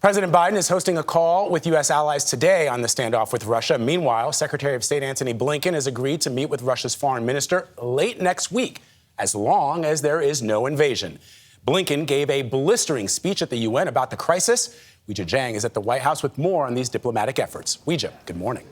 President Biden is hosting a call with U.S. allies today on the standoff with Russia. Meanwhile, Secretary of State Antony Blinken has agreed to meet with Russia's foreign minister late next week, as long as there is no invasion. Blinken gave a blistering speech at the UN about the crisis. Weijia Jiang is at the White House with more on these diplomatic efforts. Weijia, good morning.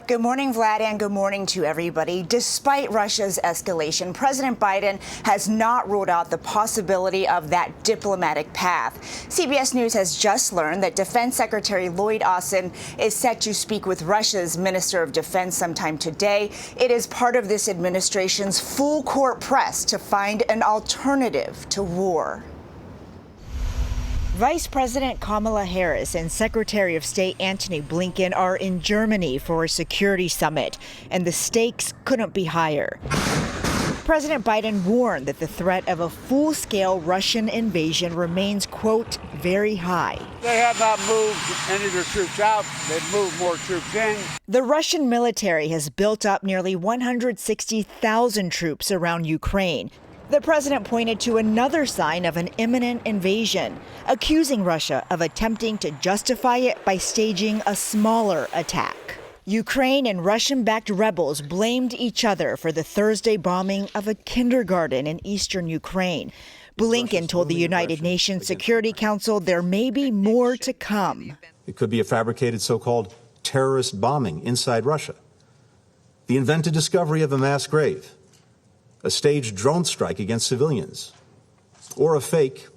Good morning, Vlad, and good morning to everybody. Despite Russia's escalation, President Biden has not ruled out the possibility of that diplomatic path. CBS News has just learned that Defense Secretary Lloyd Austin is set to speak with Russia's Minister of Defense sometime today. It is part of this administration's full-court press to find an alternative to war. Vice President Kamala Harris and Secretary of State Antony Blinken are in Germany for a security summit, and the stakes couldn't be higher. President Biden warned that the threat of a full-scale Russian invasion remains, quote, very high. They have not moved any of their troops out. They've moved more troops in. The Russian military has built up nearly 160,000 troops around Ukraine. The president pointed to another sign of an imminent invasion, accusing Russia of attempting to justify it by staging a smaller attack. Ukraine and Russian-backed rebels blamed each other for the Thursday bombing of a kindergarten in eastern Ukraine. Blinken told the United Nations Security Council there may be more to come. It could be a fabricated so-called terrorist bombing inside Russia, the invented discovery of a mass grave, a staged drone strike against civilians, or a fake,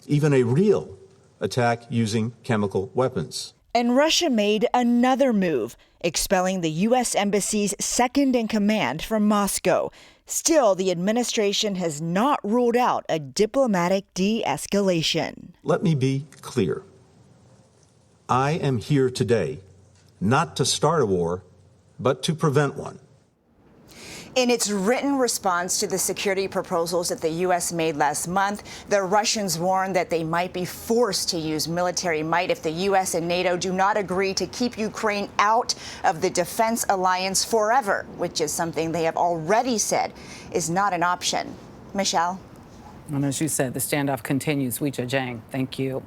even a real, attack using chemical weapons. And Russia made another move, expelling the U.S. Embassy's second-in-command from Moscow. Still, the administration has not ruled out a diplomatic de-escalation. Let me be clear. I am here today not to start a war, but to prevent one. In its written response to the security proposals that the U.S. made last month, the Russians warned that they might be forced to use military might if the U.S. and NATO do not agree to keep Ukraine out of the defense alliance forever, which is something they have already said is not an option. Michelle? And as you said, the standoff continues. Weijia Jiang, thank you.